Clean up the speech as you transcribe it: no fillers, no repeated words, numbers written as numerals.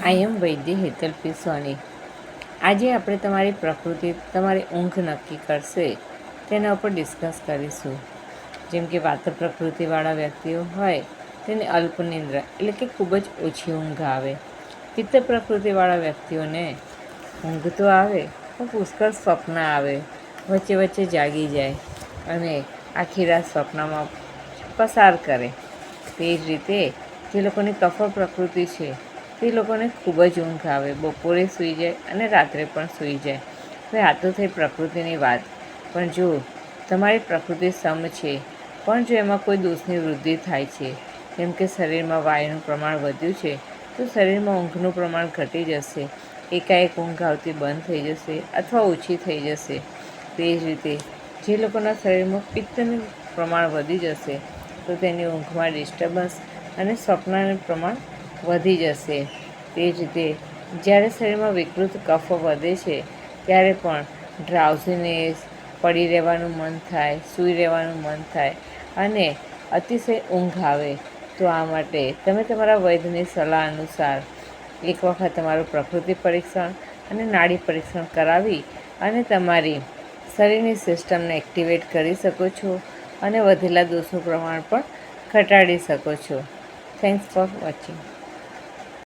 આઈ એમ વૈદ્ય હેતલ પી સોની. આજે આપણે તમારી પ્રકૃતિ તમારી ઊંઘ નક્કી કરશે તેના ઉપર ડિસ્કસ કરીશું. જેમ કે વાત પ્રકૃતિવાળા વ્યક્તિઓ હોય તેને અલ્પનિંદ્રા એટલે કે ખૂબ જ ઓછી ઊંઘ આવે. પિત્ત પ્રકૃતિવાળા વ્યક્તિઓને ઊંઘ તો આવે પણ પુષ્કળ સ્વપ્ન આવે, વચ્ચે વચ્ચે જાગી જાય અને આખી રાત સ્વપ્નમાં પસાર કરે. તે જ રીતે જે લોકોની કફ પ્રકૃતિ છે તે લોકોને ખૂબ જ ઊંઘ આવે, બપોરે સૂઈ જાય અને રાત્રે પણ સૂઈ જાય. હવે આ તો થઈ પ્રકૃતિની વાત, પણ જો તમારી પ્રકૃતિ સમ છે પણ જો એમાં કોઈ દોષની વૃદ્ધિ થાય છે, જેમ કે શરીરમાં વાયુનું પ્રમાણ વધ્યું છે તો શરીરમાં ઊંઘનું પ્રમાણ ઘટી જશે, એકાએક ઊંઘ આવતી બંધ થઈ જશે અથવા ઓછી થઈ જશે. તે જ રીતે જે લોકોના શરીરમાં પિત્તનું પ્રમાણ વધી જશે તો તેની ઊંઘમાં ડિસ્ટર્બન્સ અને સ્વપ્નનું પ્રમાણ વધી જશે. તે જ રીતે જ્યારે શરીરમાં વિકૃત કફ વધે છે ત્યારે પણ ડ્રાઉઝીનેસ, પડી રહેવાનું મન થાય, સૂઈ રહેવાનું મન થાય અને અતિશય ઊંઘ આવે. તો આ માટે તમે તમારા વૈદ્યની સલાહ અનુસાર એક વખત તમારું પ્રકૃતિ પરીક્ષણ અને નાડી પરીક્ષણ કરાવી અને તમારી શરીરની સિસ્ટમને એક્ટિવેટ કરી શકો છો અને વધેલા દોષનું પ્રમાણ પણ ઘટાડી શકો છો. Thanks for watching.